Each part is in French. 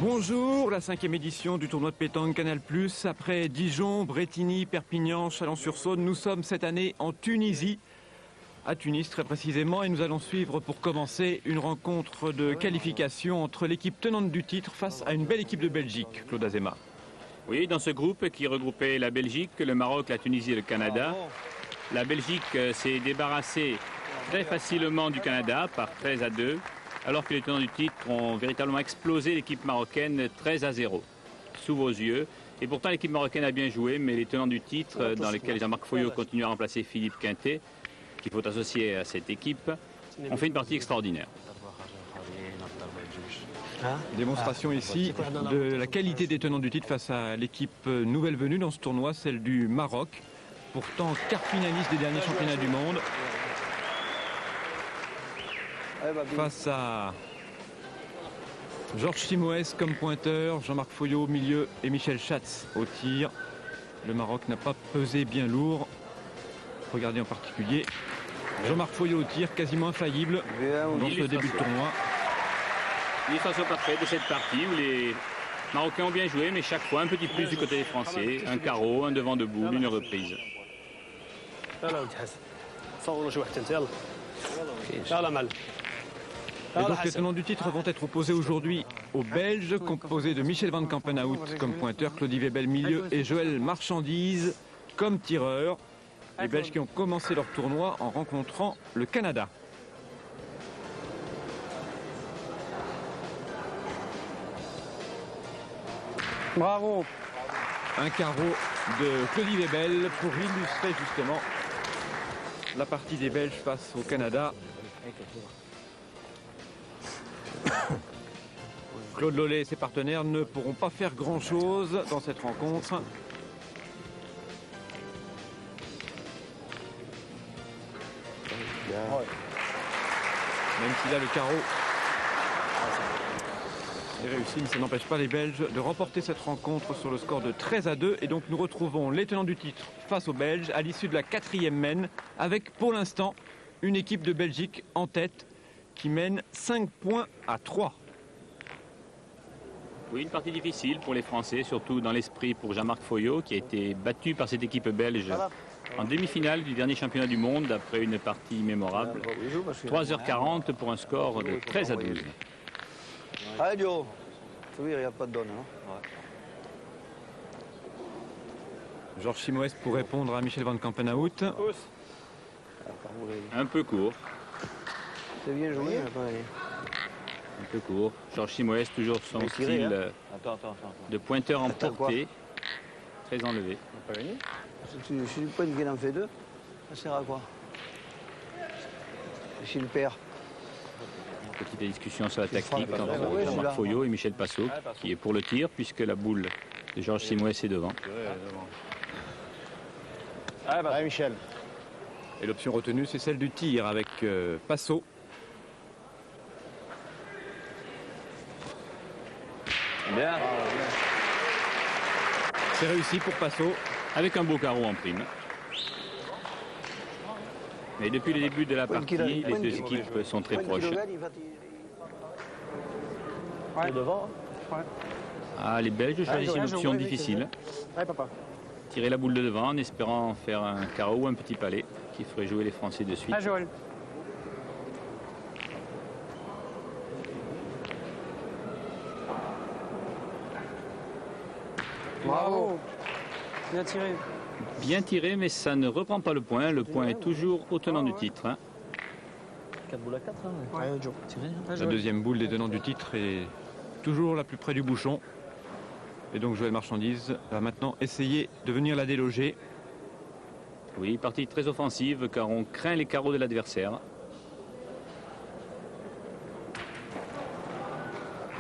Bonjour, la 5e édition du tournoi de pétanque Canal+. Après Dijon, Brétigny, Perpignan, Chalon-sur-Saône, nous sommes cette année en Tunisie, à Tunis très précisément, et nous allons suivre pour commencer une rencontre de qualification entre l'équipe tenante du titre face à une belle équipe de Belgique, Claude Azéma. Oui, dans ce groupe qui regroupait la Belgique, le Maroc, la Tunisie et le Canada, la Belgique s'est débarrassée très facilement du Canada par 13-2, alors que les tenants du titre ont véritablement explosé l'équipe marocaine 13-0, sous vos yeux. Et pourtant l'équipe marocaine a bien joué, mais les tenants du titre, dans lesquels Jean-Marc Foyot continue à remplacer Philippe Quintet, qu'il faut associer à cette équipe, ont fait une partie extraordinaire. Démonstration ici de la qualité des tenants du titre face à l'équipe nouvelle venue dans ce tournoi, celle du Maroc, pourtant quart finaliste des derniers championnats du monde. Face à Georges Simoes comme pointeur, Jean-Marc Foyot au milieu et Michel Schatz au tir. Le Maroc n'a pas pesé bien lourd. Regardez en particulier Jean-Marc Foyot au tir, quasiment infaillible dans ce début de tournoi. L'illustration parfaite de cette partie où les Marocains ont bien joué, mais chaque fois un petit plus du côté des Français. Un carreau, un devant de boule, une reprise. Et donc les tenants du titre vont être opposés aujourd'hui aux Belges, composés de Michel Van Campenhout comme pointeur, Claudie Webel milieu et Joël Marchandise comme tireur. Les Belges qui ont commencé leur tournoi en rencontrant le Canada. Bravo. Un carreau de Claudie Webel pour illustrer justement la partie des Belges face au Canada. Claude Lollet et ses partenaires ne pourront pas faire grand-chose dans cette rencontre. Même si là le carreau est réussi, mais ça n'empêche pas les Belges de remporter cette rencontre sur le score de 13-2. Et donc nous retrouvons les tenants du titre face aux Belges à l'issue de la 4e mène, avec pour l'instant une équipe de Belgique en tête qui mène 5 points à 3. Oui, une partie difficile pour les Français, surtout dans l'esprit pour Jean-Marc Foyot, qui a été battu par cette équipe belge en demi-finale du dernier championnat du monde après une partie mémorable. 3h40 pour un score de 13-12. Allez, Dio. Oui, il n'y a pas de donne. Georges Simoes pour répondre à Michel Van Campenhout. Un peu court. C'est bien joué. Un peu court. Georges Simoes, toujours son style de pointeur en portée. Très enlevé. Si le point qu'il en fait deux, ça sert à quoi? Si le perd. Petite discussion sur la tactique entre Jean-Marc Foyot et Michel Passot, qui est pour le tir, puisque la boule de Georges Simoes est devant. Allez, Michel. Et l'option retenue, c'est celle du tir avec Passot. Bien. C'est réussi pour Passot. Avec un beau carreau en prime. Mais depuis le début de la partie, les deux équipes sont très proches. Ah, les Belges choisissent une option difficile. Tirer la boule de devant en espérant faire un carreau ou un petit palais qui ferait jouer les Français de suite. Bravo. Bien tiré. Bien tiré, mais ça ne reprend pas le point. Le point est toujours au tenant du titre. 4 boules à 4. La deuxième boule des tenants du titre est toujours la plus près du bouchon. Et donc Joël Marchandise va maintenant essayer de venir la déloger. Oui, partie très offensive car on craint les carreaux de l'adversaire.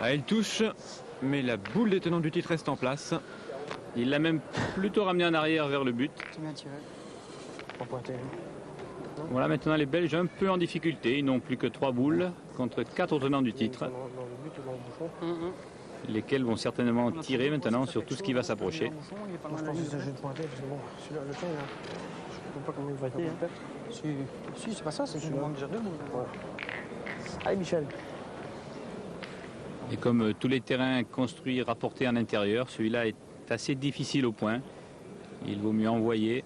Ah, elle touche, mais la boule des tenants du titre reste en place. Il l'a même plutôt ramené en arrière vers le but. Bien tiré. Voilà maintenant les Belges un peu en difficulté. Ils n'ont plus que 3 boules contre 4 tenants du titre. Lesquels vont certainement tirer maintenant sur tout ce qui va s'approcher. Je pense que c'est un jeu de pointé, parce que bon, celui-là, le tien, je ne sais pas combien il va être. Si, c'est pas ça, c'est qu'il manque déjà 2 boules. Allez, Michel. Et comme tous les terrains construits rapportés en intérieur, celui-là est assez difficile au point. Il vaut mieux envoyer.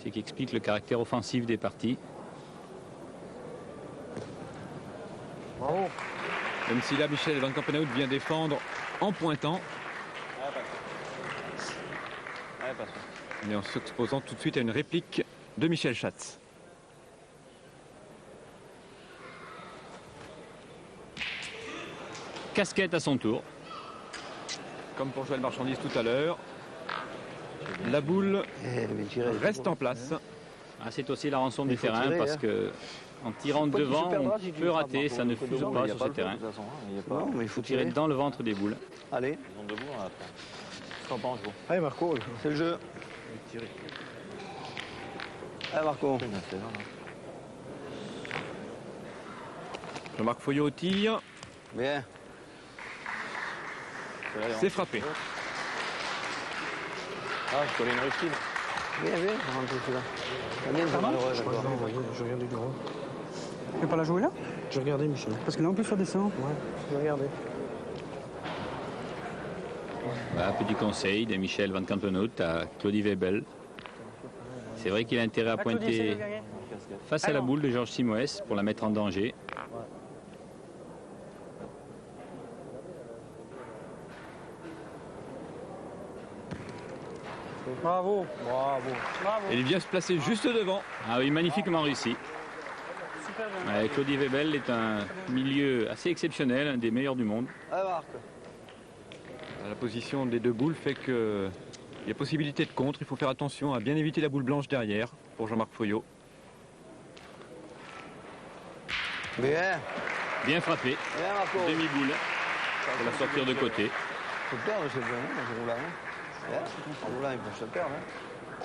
Ce qui explique le caractère offensif des parties. Bravo. Même si là, Michel Van Campenhout vient défendre en pointant. Mais en s'exposant tout de suite à une réplique de Michel Schatz. Casquette à son tour. Comme pour Joël Marchandise tout à l'heure. La boule reste en place. Ah, c'est aussi la rançon du faut terrain tirer, parce hein. que en tirant Pas qu'il se devant, perdra on si tu peut frappes, rater, Marco. ça ne Faut fuse devant, pas il y a sur pas ce le terrain. feu, de toute façon, hein. Il y a pas- Non, mais il faut Tirer tirer. dans le ventre des boules. Allez, Ils sont debout là, après. Ils sont pas en joue. Allez, Marco. c'est le jeu. Allez, Marco. Jean-Marc Foyot au tir. Bien. C'est frappé. Ah, je connais une rustine. Bien, bien. On rentre celui-là. T'as bien, c'est malheureux. Je d'accord. regardais le gros. Tu peux pas la jouer là? Je regardais, Michel. Parce que là en plus ça descend. Ouais, je regardais. Voilà, petit conseil de Michel Van Campenhout à Claudie Webel. C'est vrai qu'il a intérêt à pointer face à la boule de Georges Simoes pour la mettre en danger. Bravo. Bravo. Bravo. Et il vient se placer juste devant. Ah oui, magnifiquement réussi. Super bien. Ouais, Claudie Webel est un milieu assez exceptionnel, un des meilleurs du monde. Allez, Marc. La position des deux boules fait qu'il y a possibilité de contre. Il faut faire attention à bien éviter la boule blanche derrière pour Jean-Marc Foyot. Bien. Bien frappé, Bien, Marco. demi-boule pour la sortir de côté. Faut perdre ce jeu, hein, ce roulant. Bien. Ce roulant, il faut se perdre. Hein.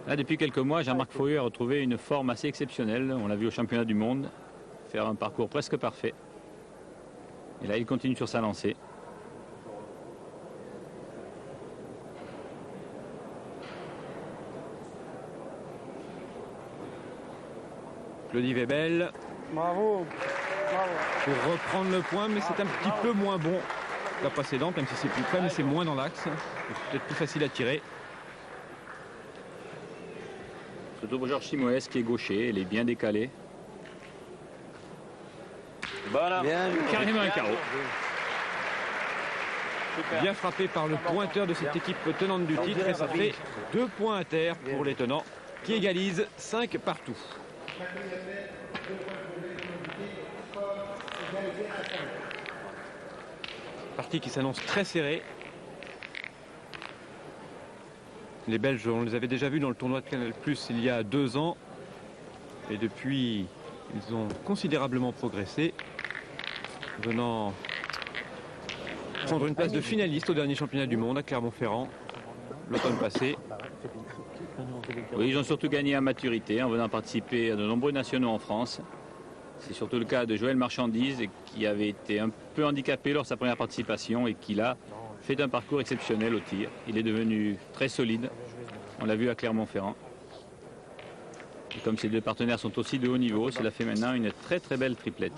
Là, depuis quelques mois, Jean-Marc Foyot a retrouvé une forme assez exceptionnelle. On l'a vu au championnat du monde faire un parcours presque parfait. Et là, il continue sur sa lancée. Claudie Webel Bravo. Bravo. pour reprendre le point, mais c'est un petit peu moins bon que la précédente, même si c'est plus près, mais c'est moins dans l'axe. C'est peut-être plus facile à tirer. Surtout pour Georges Simoes qui est gaucher, il est bien décalé. Voilà. Bien joué. Carrément un carreau. Bien frappé par le pointeur de cette équipe tenante du titre et ça fait 2 points à terre pour les tenants qui égalisent 5 partout. Partie qui s'annonce très serrée. Les Belges, on les avait déjà vus dans le tournoi de Canal+ il y a 2 ans. Et depuis, ils ont considérablement progressé, venant prendre une place de finaliste au dernier championnat du monde à Clermont-Ferrand l'automne passé. Oui, ils ont surtout gagné en maturité en venant participer à de nombreux nationaux en France. C'est surtout le cas de Joël Marchandise qui avait été un peu handicapé lors de sa première participation et qui là fait un parcours exceptionnel au tir. Il est devenu très solide. On l'a vu à Clermont-Ferrand. Et comme ces deux partenaires sont aussi de haut niveau, cela fait maintenant une très très belle triplette.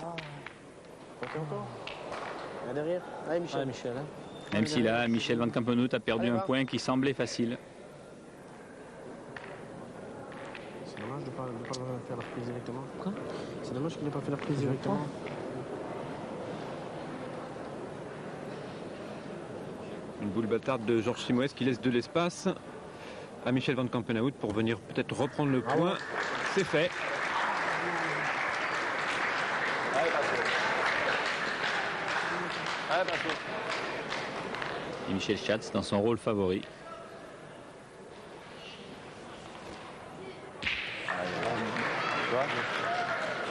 Là derrière. Allez, Michel. Michel. Hein. Même si là, Michel Van Campenhout a perdu un point qui semblait facile. C'est dommage de ne pas faire la reprise directement. Quoi? C'est dommage qu'il n'ait pas fait la reprise directement. Une boule bâtarde de Georges Simoes qui laisse de l'espace à Michel Van Campenhout pour venir peut-être reprendre le point. C'est fait. Et Michel Schatz dans son rôle favori.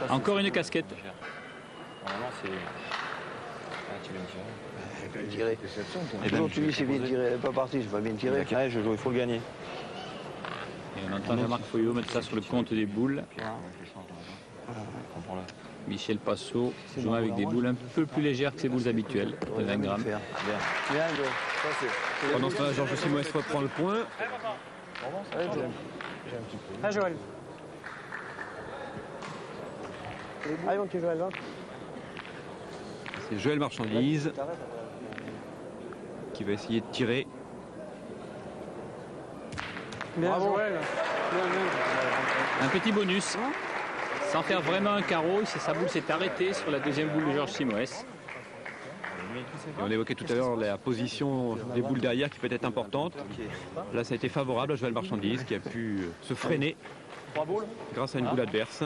Encore une casquette. Normalement, c'est. Ah, tu viens de tirer. Bien tiré. Toujours tu dis c'est bien tiré, elle n'est pas partie, c'est pas bien tiré. Ouais, je joue, il faut le gagner. Et on entend Jean-Marc Foyot mettre ça sur le compte des boules. Comprends-le. Michel Passot joue avec des boules un peu plus légères que ses boules habituelles, de 20 grammes. Bien. Bien, Joe. Ça, c'est- Pendant ce temps-là, Georges Simoes reprend le point. Ah Joël. Allez, mon petit Joël, là. C'est Joël Marchandise qui va essayer de tirer. Bien, Joël. Un petit bonus. Sans faire vraiment un carreau, sa boule s'est arrêtée sur la deuxième boule de Georges Simoes. Et on évoquait tout à l'heure la position des boules derrière qui peut être importante. Là, ça a été favorable à Joël Marchandise qui a pu se freiner grâce à une boule adverse.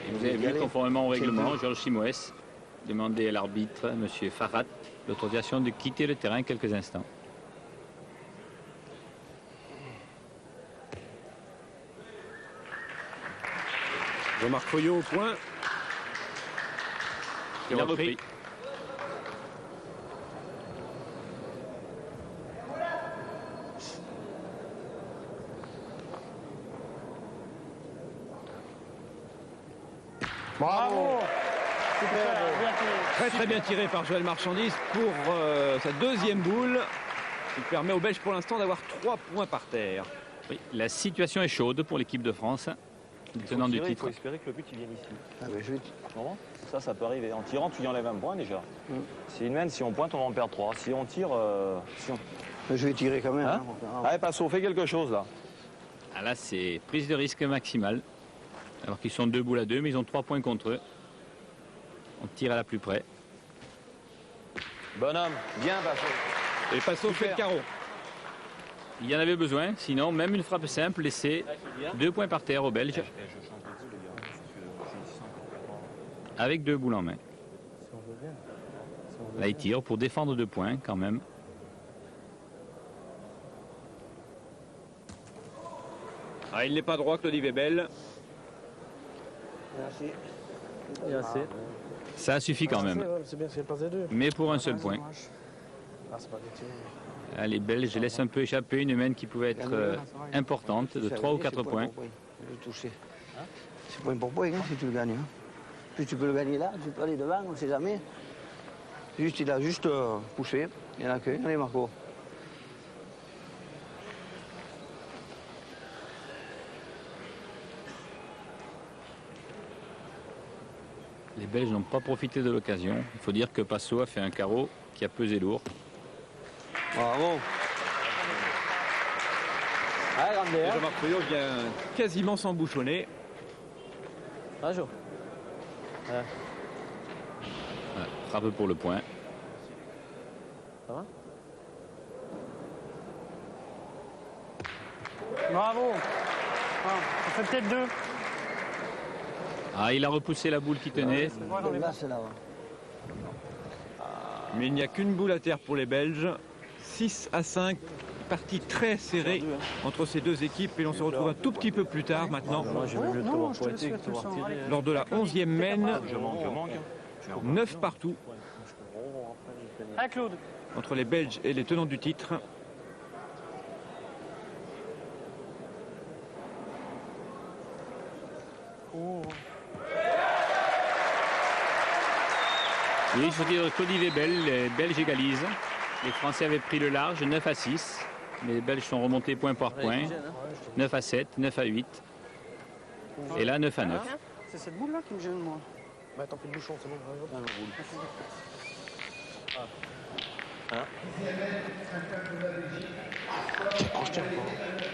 Et vous avez vu, conformément au règlement, Georges Simoes demandait à l'arbitre, M. Farhat, l'autorisation de quitter le terrain quelques instants. Jean-Marc Foyot au point. Il a repris. Bravo. Super, bien tiré. Très bien tiré par Joël Marchandise pour sa deuxième boule. Il permet aux Belges pour l'instant d'avoir 3 points par terre. Oui, la situation est chaude pour l'équipe de France, tenant du Il titre. faut espérer que le but il vienne ici. Ah, mais je vais... Non, ça peut arriver. En tirant, tu y enlèves un point déjà. C'est une mène, si on pointe, on en perd 3. Si on tire, Je vais tirer quand même. Hein Allez, Passo, fais quelque chose là. Ah là, c'est prise de risque maximale. Alors qu'ils sont 2 boules à 2, mais ils ont 3 points contre eux. On tire à la plus près. Bonhomme, bien Passo. Et Passo fait le carreau. Il y en avait besoin, sinon même une frappe simple laissait 2 points par terre aux Belges. Avec 2 boules en main. Là, il tire pour défendre 2 points quand même. Ah, il n'est pas droit, Claudie Webel. Merci. Il y a assez. Ça suffit quand même. C'est bien, c'est passé deux. Mais pour un seul point. Ah, c'est pas des tirs. Ah, les Belges laissent un peu échapper une main qui pouvait être importante, de 3 ou 4 points. C'est point pour point hein, si tu le gagnes. Hein. Puis tu peux le gagner là, tu peux aller devant, on ne sait jamais. Juste, il a juste poussé. Il y en a qu'un. Allez Marco. Les Belges n'ont pas profité de l'occasion. Il faut dire que Passo a fait un carreau qui a pesé lourd. Bravo. Et Jean-Marc Foyot vient quasiment s'embouchonner. Bonjour. Voilà, frappe pour le point. Ça va? Bravo. Ah, ça fait peut-être 2. Ah, il a repoussé la boule qui tenait. Là, c'est là. Mais il n'y a qu'une boule à terre pour les Belges. 6-5. Partie très serrée entre ces deux équipes. Et l'on se retrouve un tout petit peu plus tard maintenant. Moi, j'aimais mieux te voir pointer que te voir tirer. Lors de la 11e mène. Je manque. 9 partout Ah, Claude. entre les Belges et les tenants du titre. Oh. Oui, il faut dire Claudie Webel, les Belges égalisent. Les Français avaient pris le large, 9-6. Les Belges sont remontés point par point. 9-7, 9-8. Et là, 9-9. C'est cette boule-là qui me gêne, moi. Bah, tant pis le bouchon, c'est bon.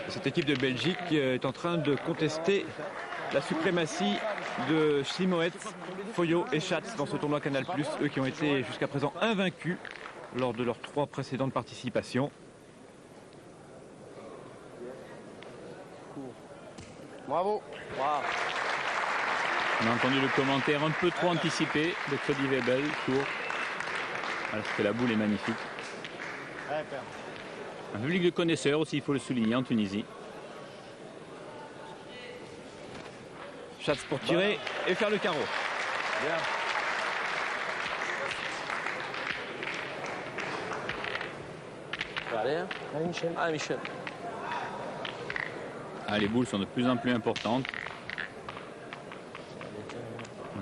Cette équipe de Belgique est en train de contester la suprématie de Simoes, Foyot et Schatz dans ce tournoi Canal+, eux qui ont été jusqu'à présent invaincus lors de leurs 3 précédentes participations. Bravo. On a entendu le commentaire un peu trop anticipé de Claudie Webel, court. Alors que la boule est magnifique. Un public de connaisseurs aussi, il faut le souligner, en Tunisie. Schatz pour tirer et faire le carreau. Bien. Allez, hein. Allez, Michel. Allez, Michel. Ah, les boules sont de plus en plus importantes.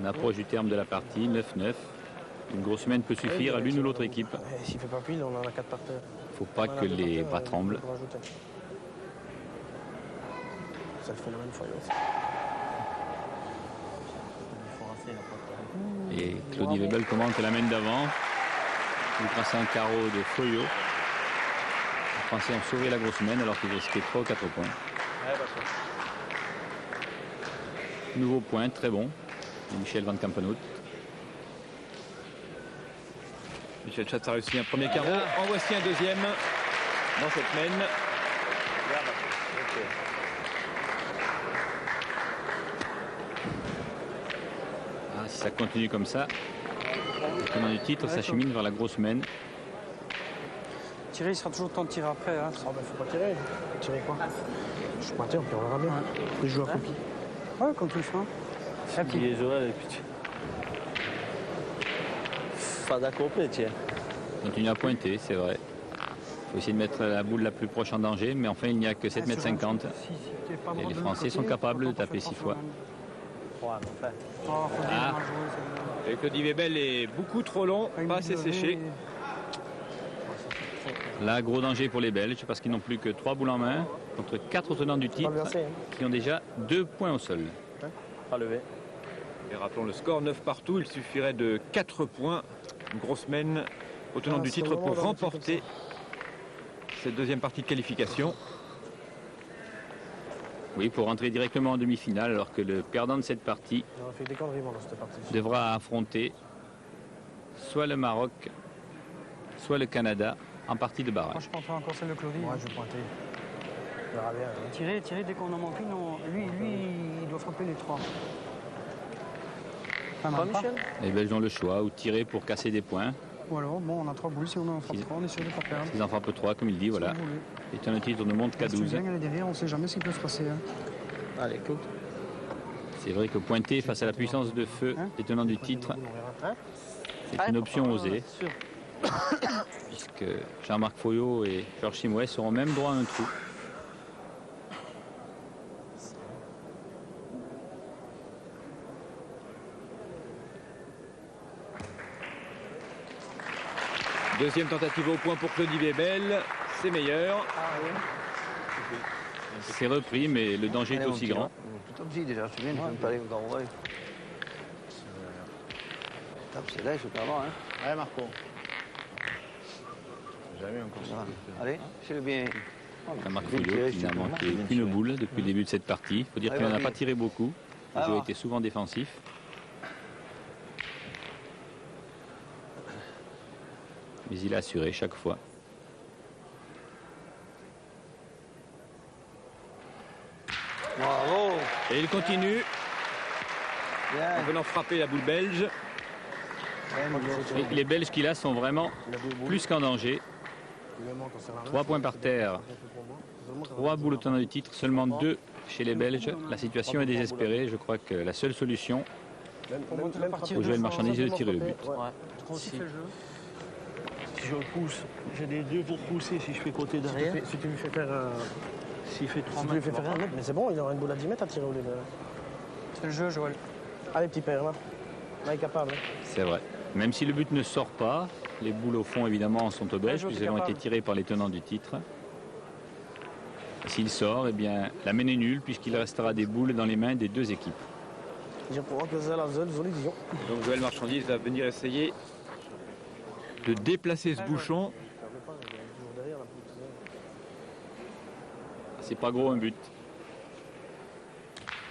On approche du terme de la partie, 9-9. Une grosse semaine peut suffire à l'une ou l'autre équipe. S'il fait pas pile, on en a 4 par terre. Il ne faut pas que les bras tremblent. Ça le fait la même fois aussi. Et Claudie Webel commente la main d'avant. Il trace un carreau de Foyot. Les Français ont sauvé la grosse main alors qu'ils risquaient 3 ou 4 points. Nouveau point, très bon. Et Michel Van Campenhout. Michel Schatz a réussi un premier carreau. En voici un deuxième dans cette main. Ah, si ça continue comme ça, le tenant du titre s'achemine vers la grosse main. Tirer, il sera toujours le temps de tirer après. Hein. Oh, bah, faut pas tirer. Tirer quoi? Je suis pointé, on verra bien. Les joueurs copient. Ouais, comme tout le fin. Les oreilles, putain. Pas d'accord, tiens. Continue à pointer, c'est vrai. Il faut essayer de mettre la boule la plus proche en danger, mais enfin il n'y a que 7,50 m. Et les Français sont capables de taper 6 fois. Ah. Et Claudie Webel est beaucoup trop long, pas assez séché. Là, gros danger pour les Belges parce qu'ils n'ont plus que 3 boules en main contre 4 tenants du titre qui ont déjà 2 points au sol. Pas levé. Et rappelons le score, 9 partout, il suffirait de 4 points. Une grosse main au tenant du titre pour remporter cette deuxième partie de qualification. Oui, pour rentrer directement en demi-finale alors que le perdant de cette partie devra affronter soit le Maroc, soit le Canada en partie de Moi, barrage. je penserai encore celle de Claudie. Ouais, je vais pointer. On verra bien. Tirer, dès qu'on en manque une, lui, il doit frapper les 3. Pas Michel? Les Belges ont le choix ou tirer pour casser des points. Ou alors, bon, on a 3 boules, si on en frappe 3, on est sûr de ne pas perdre. S'ils en frappent 3, comme il dit, voilà. Et tenant du titre ne monte qu'à 12. Elle est derrière, on ne sait jamais ce qui peut se passer. Hein. Allez, écoute. C'est vrai que pointer face à la puissance de feu des tenants du titre, c'est une option osée. Puisque Jean-Marc Foyot et Georges Simouès auront même droit à un trou. Deuxième tentative au point pour Claudie Webel, c'est meilleur. C'est repris, mais le danger est aussi grand. Tout petit déjà, c'est bien, il faut pas aller encore en vrai. C'est là, il faut pas avoir, hein. Ouais, Marco. Jamais encore. Allez, c'est le bien. Jean-Marc Foyot qui n'a manqué qu'une boule depuis le début de cette partie. Il faut dire qu'il n'en a pas tiré beaucoup. Le jeu a été souvent défensif. Mais il a assuré chaque fois. Bravo. Et il continue Bien. en venant frapper la boule belge. Et les Belges qui là sont vraiment plus qu'en danger. 3 points par terre. 3 boules au tenant du titre, seulement 2 chez les Belges. La situation est désespérée. Je crois que la seule solution pour jouer le marchandise est de tirer le but. Si. Si je pousse, j'ai des 2 pour pousser si je fais côté derrière. Si tu lui fais faire. S'il fait 3 Si tu lui fais faire un mètre, mais c'est bon, il aura une boule à 10 mètres à tirer au lieu de. C'est le jeu, Joël. Allez, petit père, là. Là, il est capable. Hein. C'est vrai. Même si le but ne sort pas, les boules au fond évidemment sont aux Belges puisqu'elles ont été tirées par les tenants du titre. S'il sort, eh bien la main est nulle puisqu'il restera des boules dans les mains des 2 équipes. Je crois que c'est la seule solution. Donc Joël Marchandise va venir essayer de déplacer ce bouchon. C'est pas gros un but.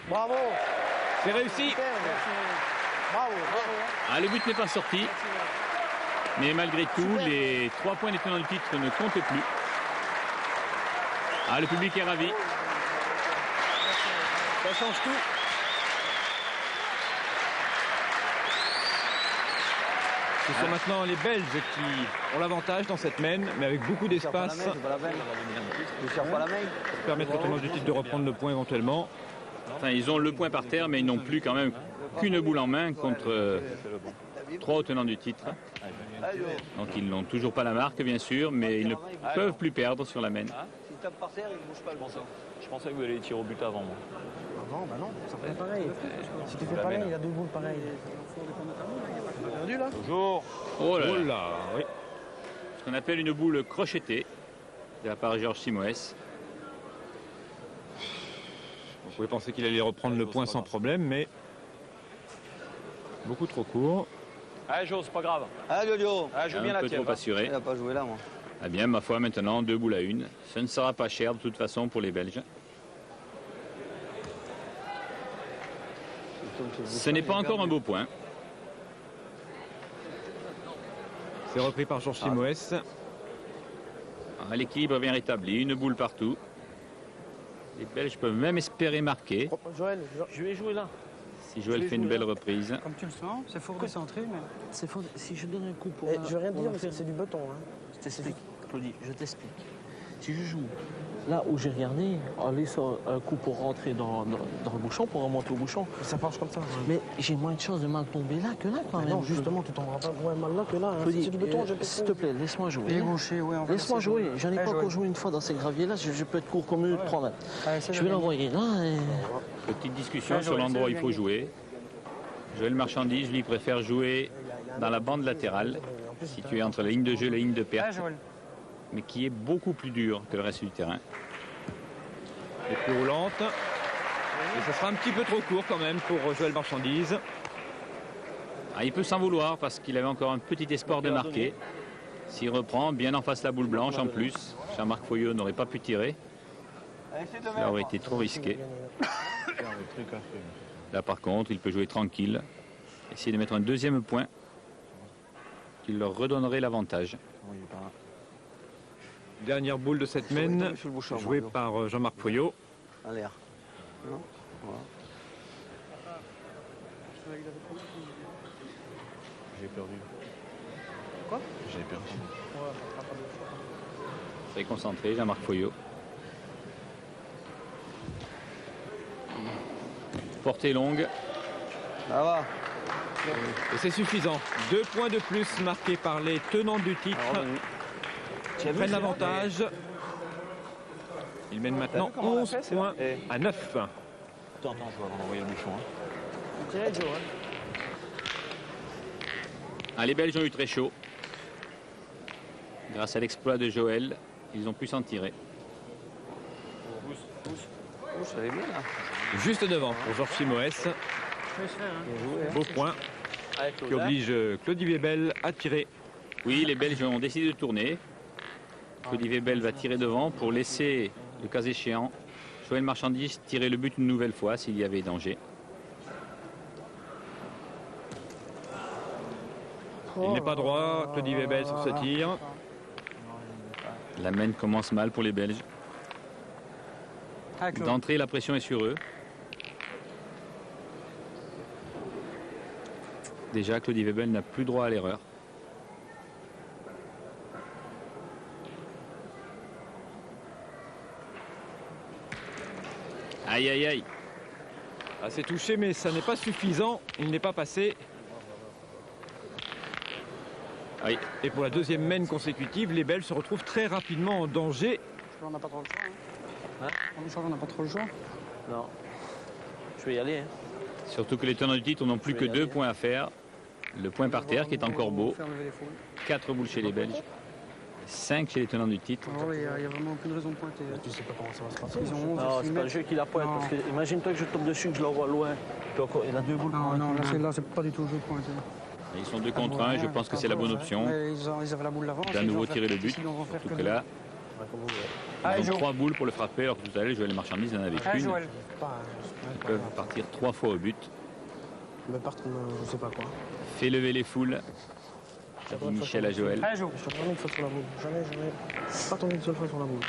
Bravo. C'est réussi. Bravo. Ah, le but n'est pas sorti. Mais malgré tout, les 3 points des tenants du titre ne comptent plus. Ah, le public est ravi. Ça change tout. Ce sont maintenant les Belges qui ont l'avantage dans cette main, mais avec beaucoup d'espace. C'est pas la peine. Je cherche pas la main. Pour permettre au tenant du titre de reprendre le point éventuellement. Enfin, ils ont le point par terre, mais ils n'ont plus quand même qu'une boule en main contre 3 tenants du titre. Donc ils n'ont toujours pas la marque, bien sûr, mais ils ne peuvent plus perdre sur la main. S'il tape par terre, il ne bouge pas le bon sens. Je pensais que vous alliez tirer au but avant, moi. Avant, bah non, ça fait pareil. Si tu fais pareil, il a 2 boules pareilles. Perdu là. Toujours. Oh là Oh là. là, oui. Ce qu'on appelle une boule crochetée de la part de Georges Simouès. Vous pouvez penser qu'il allait reprendre le point sans problème, mais Beaucoup trop court. Allez, Jo, c'est pas grave. Ah, Jojo. Allez, joue bien Un la peu tienne. trop assuré. Il n'a pas joué là, moi. Eh bien, ma foi, maintenant, 2 boules à 1. Ce ne sera pas cher de toute façon pour les Belges. Ce n'est pas encore un beau point. C'est repris par Georges Simoes. Ah, l'équilibre est bien rétabli, une boule partout. Les Belges peuvent même espérer marquer Joël, je vais jouer là. si Joël fait une belle reprise. Comme tu le sens, c'est fort décentré, mais C'est faux. Si je donne un coup pour. Je veux rien pour dire, la mais faire- c'est du béton. Hein. Je t'explique, Claudie, je t'explique. Si je joue là où j'ai regardé, en laissant un coup pour rentrer dans le bouchon, pour remonter au bouchon, Ça marche comme ça. mais j'ai moins de chances de mal tomber là que là quand même. Non, justement, tu tomberas pas moins mal là que là. Hein. Claudie, C'est du béton, j'ai s'il te plaît, laisse-moi jouer. il est gaucher, ouais. on va Laisse-moi laisser jouer. J'en ai pas jouer. encore joué une fois dans ces graviers-là. Je peux être court comme eux, 3 mètres. Allez, c'est Je le vais gagné. l'envoyer là. Et... Petite discussion Ouais, sur Joël, l'endroit où c'est il faut gagné. jouer. Joël Marchandise, lui, préfère jouer dans la bande latérale, située entre la ligne de jeu et la ligne de Allez, perte, Joël. mais qui est beaucoup plus dur que le reste du terrain. Les plus roulantes. Et ce sera un petit peu trop court quand même pour Joël Marchandise. Ah, il peut s'en vouloir parce qu'il avait encore un petit espoir de marquer. S'il reprend, bien en face la boule blanche en plus, Jean-Marc Foyot n'aurait pas pu tirer. Cela aurait été trop risqué. Là par contre, il peut jouer tranquille. Essayer de mettre un deuxième point qui leur redonnerait l'avantage. Dernière boule de cette mène, Sur le bouchon, jouée moi, par Jean-Marc Foyot. à l'air. Non. Voilà. J'ai perdu. Quoi? J'ai perdu. Très concentré, Jean-Marc Foyot. Portée longue. Ça va. Et c'est suffisant. 2 points de plus marqués par les tenants du titre. Ils prennent l'avantage. Ils mènent maintenant 11 points à 9. Attends, je vais envoyer le bouchon. Tirez, Joe. Hein. Ah, les Belges ont eu très chaud. Grâce à l'exploit de Joël, ils ont pu s'en tirer. Oh, ça allait bien, là. Juste devant pour Georges Simoes. Beau point qui oblige Claudie Webel à tirer. Oui, les Belges ont décidé de tourner. Claudie Webel va tirer devant pour laisser, le cas échéant, Joël Marchandise tirer le but une nouvelle fois s'il y avait danger. Il n'est pas droit, Claudie Webel sur ce tir. La mène commence mal pour les Belges. Allez, Claude. D'entrée, la pression est sur eux. Déjà, Claudie Webel n'a plus droit à l'erreur. Aïe, aïe, aïe. Ah, c'est touché, mais ça n'est pas suffisant. Il n'est pas passé. Oui. Et pour la deuxième mène consécutive, les Belges se retrouvent très rapidement en danger. On n'a pas trop le choix. Hein. On n'a pas trop le choix. Non. Je vais y aller. Hein. Surtout que les tenants du titre n'ont plus que 2 points à faire. Le point par terre qui est encore beau. Faire lever les foules. 4 boules chez les Belges. 5 chez les tenants du titre. Ah ouais, il n'y a vraiment aucune raison de pointer. Tu sais pas comment ça va se passer. Ils ont 11, Non, ils c'est pas le mettent- jeu qui la pointe. Non. Parce que imagine-toi que je tombe dessus, que je l'envoie loin. Puis encore, il a 2 boules. Non, non, là, c'est pas du tout le jeu de pointer. Ils sont 2 contre 1. Je pense que c'est la bonne option. Ils avaient la boule d'avant. D'à nouveau tirer le but. Surtout que là, ils ont 3 boules pour le frapper. Alors que tout à l'heure, Joël et Marchandise n'en avait Allez, qu'une. Joël. Ils peuvent partir 3 fois au but. Mais par contre, je sais pas quoi. Fait lever les foules. Dit Michel à Joël. Allez, Jo. Je suis jamais une fois sur la boule. Jamais. Je suis pas tombé une seule fois sur la boule.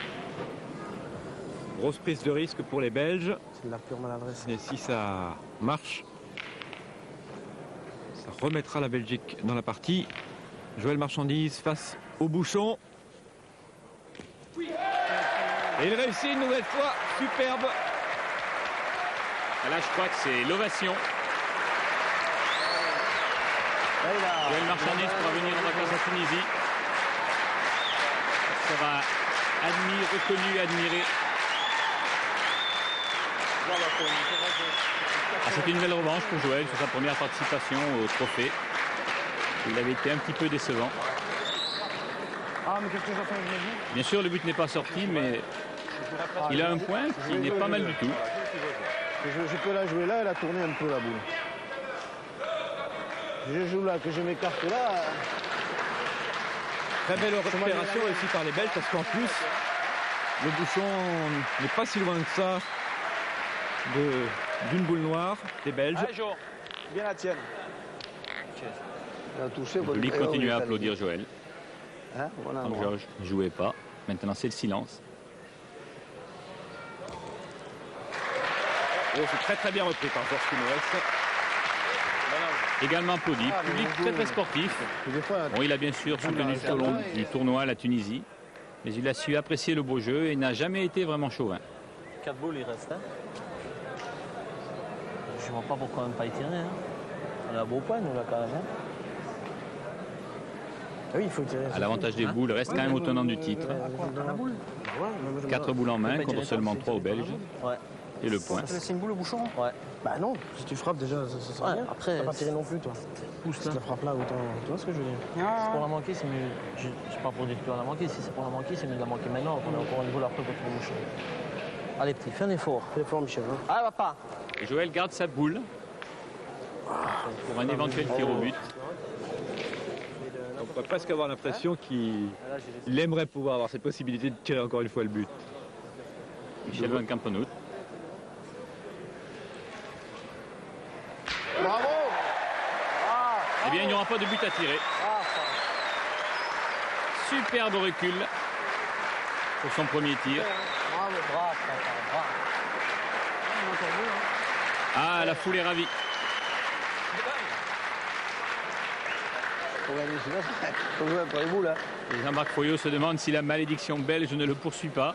Grosse prise de risque pour les Belges. C'est de la pure maladresse. Et si ça marche, ça remettra la Belgique dans la partie. Joël Marchandise face au bouchon. Et il réussit une nouvelle fois. Superbe. Là, je crois que c'est l'ovation. Joël Marchandise pourra venir en vacances à Tunisie. Il sera admis, reconnu et admiré. Ah, c'est une nouvelle revanche pour Joël sur sa première participation au trophée. Il avait été un petit peu décevant. Ah, mais qu'est-ce que j'en fais avec mes vies? Bien sûr, le but n'est pas sorti, mais il a un point qui n'est pas mal du tout. Je peux la jouer là, elle a tourné un peu la boule. Je joue là, que je m'écarte là. Très belle récupération ici par les Belges parce qu'en plus, le bouchon n'est pas si loin que ça d'une boule noire des Belges. Allez, Jo, bien la tienne. Il a touché. Le public continue à applaudir Joël. Hein, voilà, Donc voilà. Georges ne jouait pas. Maintenant, c'est le silence. Oh, c'est très très bien repris par Georges Cunoès. Également applaudi. Public très très sportif. Des fois, Bon, il a bien sûr soutenu tout au long du tournoi la Tunisie. Mais il a su apprécier le beau jeu et n'a jamais été vraiment chauvin. 4 boules, il reste. Hein. Je ne vois pas pourquoi on ne pas y tirer. Hein. On a un beau point, nous, là, quand même. Hein. ah oui, il faut tirer. À l'avantage des boules, reste quand même au tenant du titre. La boule. 4 boules en main contre seulement 3 aux Belges. Ouais. Et le point. C'est une boule au bouchon. Ouais. Bah non, si tu frappes déjà, ça sert à Ouais, rien. après, T'as pas tiré non plus, toi. Pousse Si là. tu la frappes là, autant. Tu vois ce que je veux dire? C'est pour la manquer, c'est mieux. Je suis pas pour dire que tu vas la manquer. Si c'est pour la manquer, c'est mieux de la manquer maintenant. On a encore une boule après contre le bouchon. Allez, petit, fais un effort. Fais fort, Michel. Hein. Ah, papa. Et Joël garde sa boule pour un éventuel tir au but. On pourrait presque avoir l'impression qu'il aimerait pouvoir avoir cette possibilité de tirer encore une fois le but. Michel Van Campenhout. Bravo! Eh bien, il n'y aura pas de but à tirer. Superbe recul pour son premier tir. Bravo, bravo, bravo. Ah, la foule est ravie. Faut gagner celui-là, faut jouer pour les boules. Hein. Et Jean-Marc Foyot se demande si la malédiction belge ne le poursuit pas.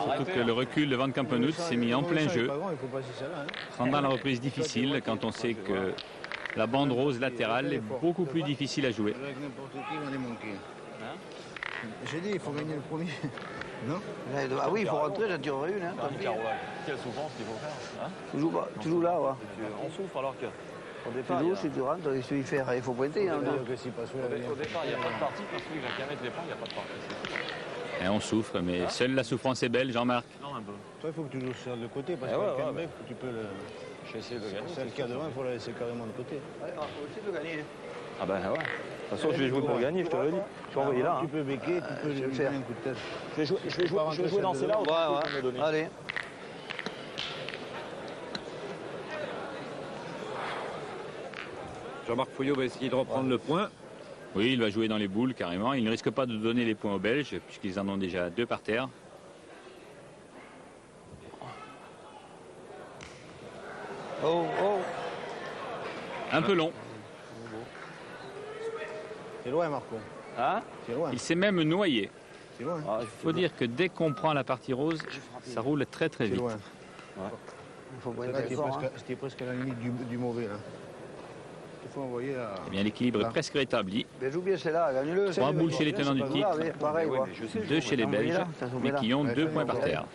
Surtout que le recul de Van Campenhout s'est mis en plein jeu, rendant la reprise difficile quand on sait que la bande rose latérale est beaucoup plus difficile à jouer. Avec n'importe qui, on est manqué. J'ai dit, il faut gagner le premier. Non? Ah oui, il faut rentrer, j'en tirerai une. Hein, tant pis. Quelle souffrance qu'il faut faire. Hein, Tu joues là, ouais. on souffre alors que. Au Tu départ, joues, si tu rentres, il faut pointer. Hein, au départ, il n'y a pas de partie parce qu'il a qu'à mettre les points, il n'y a pas de partie. Et on souffre, mais seule la souffrance est belle, Jean-Marc. Non, un peu. Toi, il faut que tu joues sur le côté parce Eh ouais, qu'avec un ouais, bec, tu peux le. J'ai essayé de gagner. Celle qui a devant, il faut la laisser carrément de côté. Ouais, faut aussi le gagner. Ah ben ouais. De toute façon, je vais jouer pour gagner, je te le dis. Je vais envoyer là. Tu peux becquer, tu peux lui donner un coup de tête. Je vais jouer dans ces là. Ouais. Allez. Jean-Marc Foyot va essayer de reprendre le point. Oui, il va jouer dans les boules carrément. Il ne risque pas de donner les points aux Belges puisqu'ils en ont déjà 2 par terre. Oh. Un peu long. C'est loin, Marco. Hein? C'est loin. Il s'est même noyé. C'est loin. Il faut dire que dès qu'on prend la partie rose, ça roule très très C'est vite. loin. Il faut Là, pointer fort. Hein. c'était presque à la limite du mauvais. Là. Il faut envoyer là. Eh bien, l'équilibre est presque rétabli. Mais joue bien celle-là, gagne-le. 3 boules chez les tenants du titre, Pareil, quoi. 2 chez les Belges, mais qui ont 2 points par terre.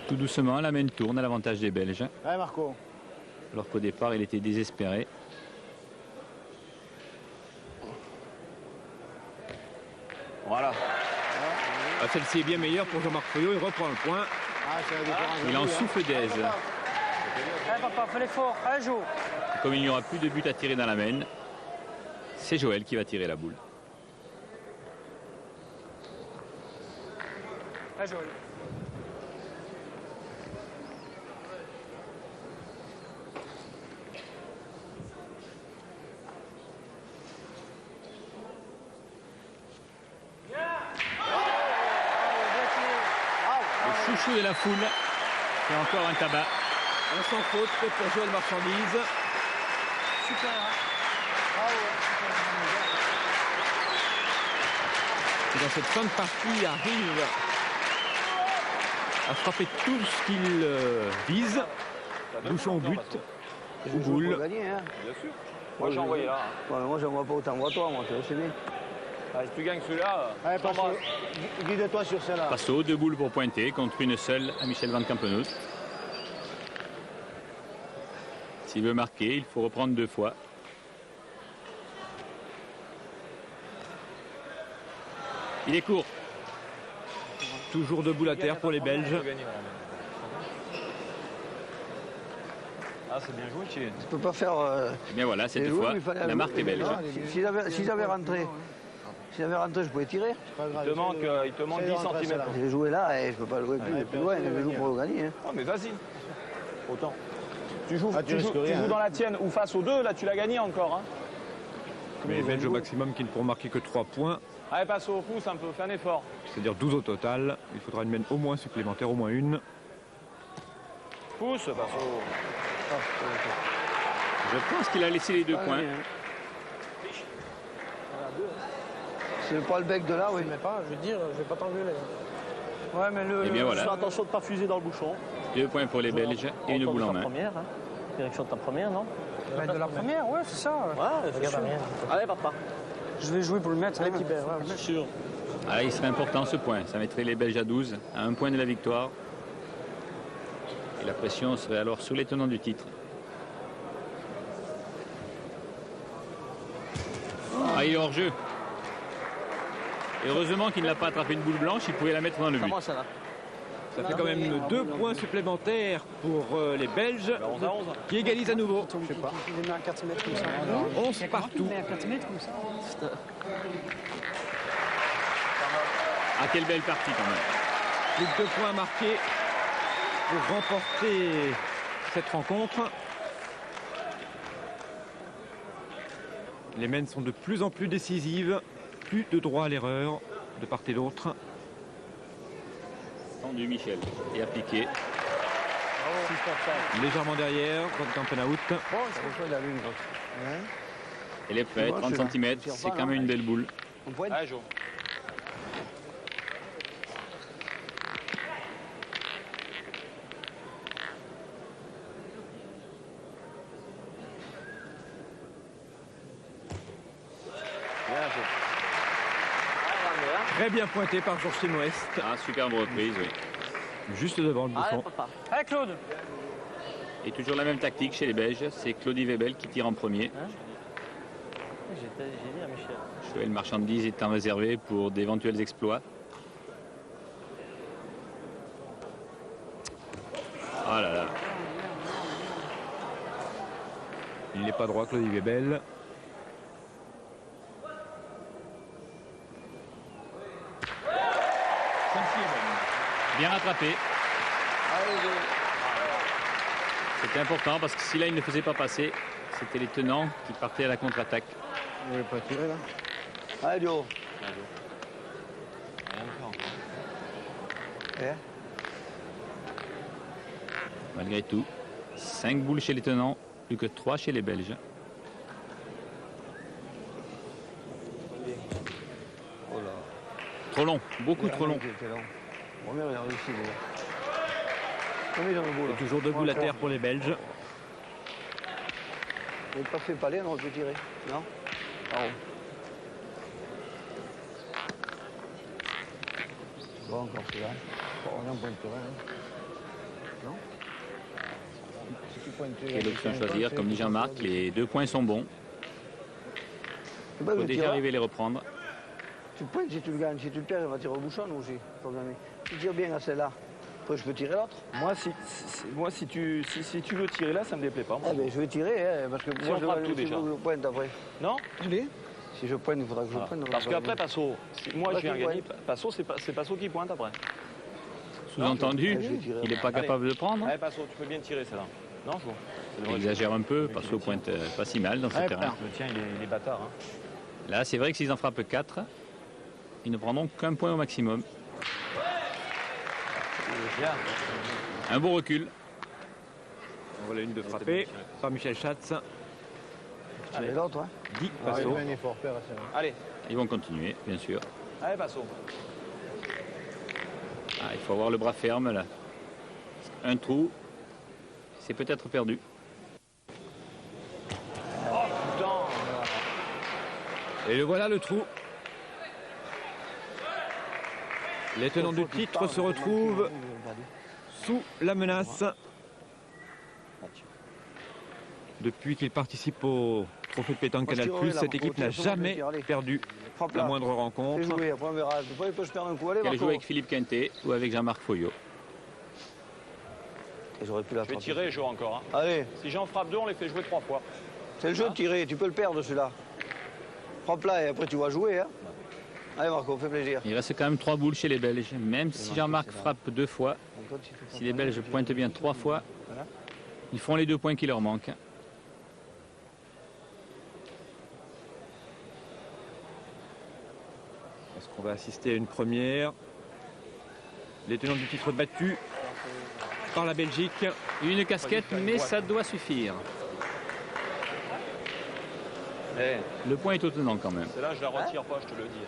Tout doucement, la main tourne à l'avantage des Belges, Allez, Marco. alors qu'au départ, il était désespéré. Voilà. Ah, celle-ci est bien meilleure pour Jean-Marc Foyot. Il reprend le point. Ah, c'est la différence. Il en souffle d'aise. Allez, papa, fais l'effort. Allez, joue. Comme il n'y aura plus de but à tirer dans la main, c'est Joël qui va tirer la boule. Allez, Joël. Le chouchou de la foule fait encore un tabac. Un sans faute fait pour Joël Marchandise. Super. Hein. Et dans cette fin de partie, arrive à frapper tout ce qu'il vise. Bouchon, but, Je joue boule. pour gagner. Hein. Bien sûr. Moi, j'ai envoyé là. Ouais, moi, j'en vois pas autant. Vois toi, moi, c'est bien. Allez, si tu gagnes celui-là, Allez, passe. Guide-toi sur celle-là. Passo, 2 boules pour pointer contre une seule à Michel Van Campenhout. S'il veut marquer, il faut reprendre 2 fois. Il est court. Toujours 2 boules à terre pour les Belges. Ah, c'est bien joué, Thierry. Je peux pas faire... Eh bien voilà, cette les fois, jouer, il fallait la aller- marque est belge. Non, si j'avais rentré, je pouvais tirer. Pas grave, Il te manque 10 cm. J'ai joué là et je peux pas jouer plus loin, je joue pour le gagner. Hein. Oh, mais vas-y. Autant. Tu joues, Ah, tu risques tu rien, joues hein. dans la tienne ou face aux deux, là tu l'as gagné encore. Hein. Mais les Belges au maximum qui ne pourront marquer que 3 points, Allez, passe au pouce un peu, fais un effort. c'est-à-dire 12 au total. Il faudra une mène au moins supplémentaire, au moins une. Pouce, passe au... Je pense qu'il a laissé les 2 points. C'est pas le bec de là, oui. Mais pas, je veux dire, je vais pas t'engueuler. Ouais, mais Eh bien voilà, Fais attention de ne pas fuser dans le bouchon. 2 points pour les Belges et une Entends boule de en ta main. Première, hein. Direction de ta première, non? Mais de la première, ouais, c'est ça. Ouais, c'est sûr. Allez, papa. Je vais jouer pour le mettre. Allez, petit père. Ouais, c'est sûr. Ah, il serait important ce point. Ça mettrait les Belges à 12, à 1 point de la victoire. Et la pression serait alors sous les tenants du titre. Ah, il est hors jeu. Et heureusement qu'il ne l'a pas attrapé une boule blanche, il pouvait la mettre dans le but. Comment ça va? Ça fait quand même 2 points supplémentaires pour les Belges, 11 à 11. qui égalisent à nouveau. Je sais pas. Il les met à 4 mètres comme ça. 11 partout. Mais à 4 mètres comme ça. Ah, quelle belle partie quand même. Plus de 2 points marqués pour remporter cette rencontre. Les mènes sont de plus en plus décisives. Plus de droit à l'erreur de part et d'autre. Tendu Michel et appliqué. Légèrement derrière, dans le out. Bon, c'est pour ça qu'il a lu une grosse. Elle est prête, Bon, 30 c'est là. cm, Tire c'est pas, quand même hein. une belle boule. On pointe. Allez, Jo. Très bien pointé par Georges Timoest, Ah, superbe reprise, oui. juste devant le Allez, bouchon. papa. Allez, Claude. Et toujours la même tactique chez les Belges, c'est Claudie Webel qui tire en premier. J'ai dit à Michel. Joël Marchandise étant réservé pour d'éventuels exploits. Ah là là. Il n'est pas droit, Claudie Webel. Bien rattrapé. C'était important parce que si là il ne faisait pas passer, c'était les tenants qui partaient à la contre-attaque. Vous voulez pas tirer là? Allez, Dio. Malgré tout, 5 boules chez les tenants, plus que 3 chez les Belges. Oh là. Trop long, beaucoup trop long. Première, il a réussi, déjà. Combien dans le bout, là? Et toujours debout la terre pour les Belges. Il n'a pas fait palais, on peut tirer. Non? Ah bon. Bon, encore celui-là. On en pointe rien. Non? Si tu pointes, Quelle option choisir? Comme dit Jean-Marc, les 2 points sont bons. C'est pas Il que faut je déjà tire. arriver à les reprendre. Tu pointes si tu le gagnes. Si tu le perds, il va tirer au bouchon, nous aussi. Tu tires bien à celle-là. Après, je peux tirer l'autre. Moi, si tu veux tirer là, ça me déplaît pas. moi. Eh ben, je vais tirer, hein, parce que Si moi, on je frappe vais tout déjà. je pointe après. Non? Si je pointe, il faudra que je Voilà. pointe. Parce qu'après, Passo, moi Pas je viens qui gagner. pointe. Passo, c'est Passo qui pointe après. Sous-entendu, je vais tirer. il n'est pas capable de prendre. Allez, Passo, tu peux bien tirer celle-là. Non, Jo? Il exagère un peu parce qu'il pointe pas si mal dans ce terrain. Le tien, il est bâtard. Hein. Là, c'est vrai que s'ils en frappent 4, ils ne prendront qu'un point au maximum. Bien. Un beau recul. Voilà une de frappée par Michel Schatz. Allez, l'autre, hein. Guy Ah, il Passot. fait un effort, père. Allez, Ils vont continuer, bien sûr. allez, Passo. Ah, il faut avoir le bras ferme là. Un trou, c'est peut-être perdu. Putain. Et le voilà le trou. Les tenants du titre se retrouvent sous la menace. Depuis qu'il participe au Trophée de pétanque Canal+, cette équipe n'a jamais perdu la moindre Fais rencontre. jouer, après on verra. Des fois, il peut se perdre un coup. Allez, Elle joue Marco. avec Philippe Quintet ou avec Jean-Marc Foyot. Et j'aurais pu Je vais l'attraper. tirer et jouer encore. Hein. Allez, Si j'en frappe 2, on les fait jouer 3 fois. c'est le jeu de tirer, tu peux le perdre celui-là. Frappe-là et après tu vas jouer. Hein. Allez Marco, fais plaisir. Il reste quand même 3 boules chez les Belges. Même si Jean-Marc frappe 2 fois, Donc, toi, tu fais si les Belges pointent bien 3 fois, Voilà. ils font les 2 points qui leur manquent. Est-ce qu'on va assister à une première? Les tenants du titre battus par la Belgique. Une casquette, mais ça doit suffire. Eh, Le point est au tenant quand même. celle-là, je la retire pas, je te le dis.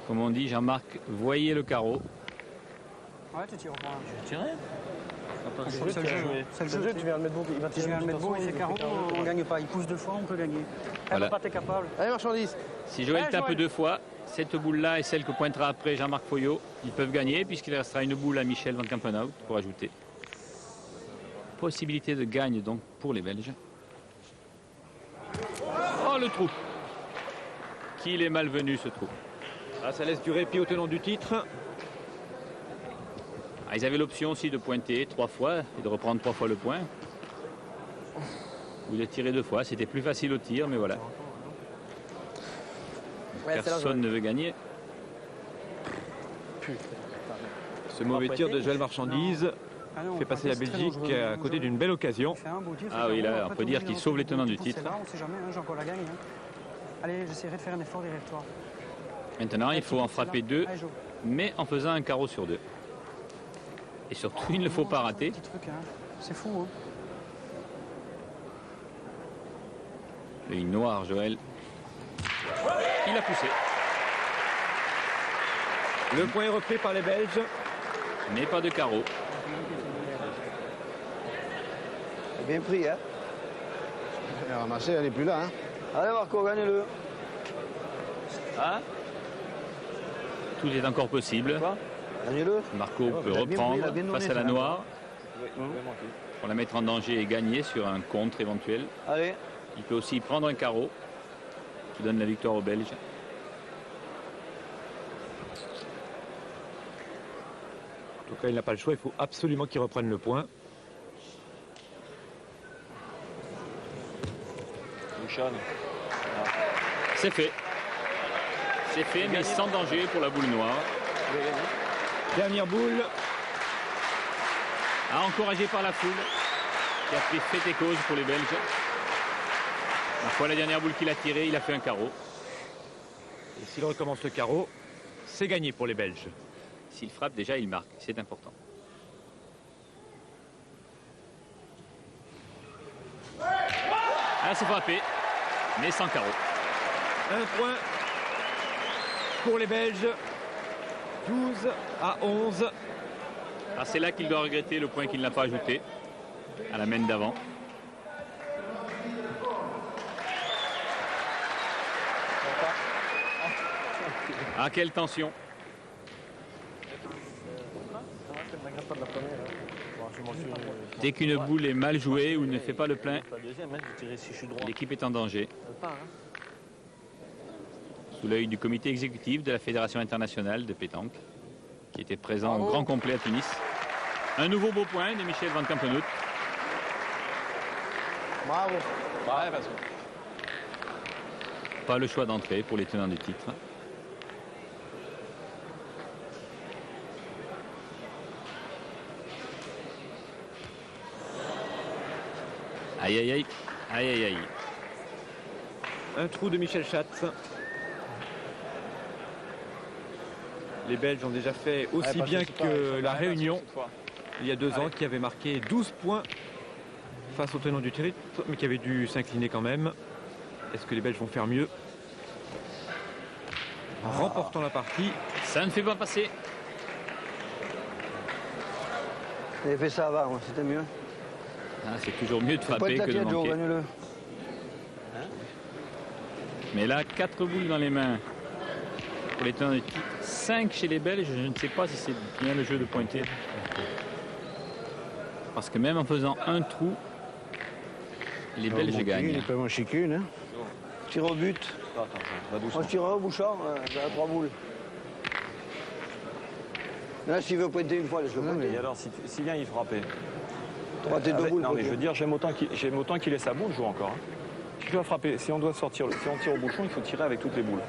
Comme on dit, Jean-Marc, voyez le carreau. Ouais, tu tires au point. Je tirais. C'est le jeu. C'est le jeu. Tu viens le mettre beau, il va Si je viens le mettre beau, il fait carreau, on gagne pas. Il pousse 2 fois, on peut gagner. Voilà. Pas t'es capable. Allez, marchandise. Si Joël Ouais, tape Joël. 2 fois, cette boule-là et celle que pointera après Jean-Marc Foyot, ils peuvent gagner puisqu'il restera une boule à Michel Van Kampenhout pour ajouter. Possibilité de gagne donc pour les Belges. Oh le trou! Qu'il est malvenu ce trou. Ah, ça laisse du répit aux tenants du titre. Ah, ils avaient l'option aussi de pointer 3 fois et de reprendre 3 fois le point. Ou de tirer 2 fois. C'était plus facile au tir, mais voilà. Personne ne veut gagner. Ce mauvais tir de Joël Marchandise Ah non, fait passer la c'est très Belgique dangereux. à côté d'une belle occasion. Il fait un beau tir, Ah fait oui, carreau, là, après, on peut tout dire le qu'il monde sauve les tu tenants du pousses, titre. c'est là, on sait jamais, hein, j'ai encore la gagne. Hein. Allez, j'essaierai de faire un effort derrière toi. Maintenant, il faut en frapper 2, Allez, Jo. mais en faisant un carreau sur 2. Et surtout, il ne faut pas rater. Petit truc, hein. C'est fou, hein. L'œil noir, Joël. Il a poussé, Le point est repris par les Belges. mais pas de carreau. C'est bien pris, hein. Elle a ramassé, elle n'est plus là. Hein. Allez Marco, gagne-le. Hein? Tout est encore possible. Gagne-le. Marco Ouais, peut il a bien pris, il a reprendre bien donné, face à la finalement. noire Oui, il pouvait manquer. pour la mettre en danger et gagner sur un contre éventuel. Allez. Il peut aussi prendre un carreau qui donne la victoire aux Belges. En tout cas, il n'a pas le choix. Il faut absolument qu'il reprenne le point. Bouchonne. C'est fait. C'est fait, mais sans danger pour la boule noire. Dernière boule. Encouragé par la foule, qui a pris fait et cause pour les Belges. La fois la dernière boule qu'il a tirée, il a fait un carreau. Et s'il recommence le carreau, c'est gagné pour les Belges. S'il frappe, déjà, il marque. C'est important. Ah, c'est frappé, mais sans carreau. Un point pour les Belges. 12-11. Ah, c'est là qu'il doit regretter le point qu'il n'a pas ajouté à la main d'avant. Ah, quelle tension. Dès qu'une boule est mal jouée ou ne fait pas le plein, La deuxième, hein, je tirais si je suis droit. l'équipe est en danger. Pas, hein. Sous l'œil du comité exécutif de la Fédération internationale de pétanque, qui était présent au grand complet à Tunis. Un nouveau beau point de Michel Van Kampenhout. Bravo. Ouais, parce que Pas le choix d'entrée pour les tenants du titre. Aïe aïe aïe, aïe aïe aïe. Un trou de Michel Schatz. Les Belges ont déjà fait aussi bien que la Réunion cette fois. il y a 2 ans, qui avait marqué 12 points face au tenant du titre, mais qui avait dû s'incliner quand même. Est-ce que les Belges vont faire mieux en remportant la partie? Ça ne fait pas passer. Il avait fait ça avant, hein, c'était mieux. Ah, c'est toujours mieux de Pas frapper de que de t'inquiète, Joe, manquer. gagne-le. Mais là, 4 boules dans les mains pour les tenants du titre. 5 chez les Belges, je ne sais pas si c'est bien le jeu de pointer. Parce que même en faisant un trou, les Belges gagnent. Il peut m'en chiquer une. Hein. Tire au but. Attends, va doucement. Moi je tire au bouchard, j'ai 3 boules. Là, s'il veut pointer une fois, laisse-le pointer. Et alors, s'il vient, il frapper. Trois tes deux boules. Non, mais je veux dire, j'aime autant qu'il ait sa boule, je joue encore. Hein. Si je dois frapper, si on doit sortir, si on tire au bouchon, il faut tirer avec toutes les boules.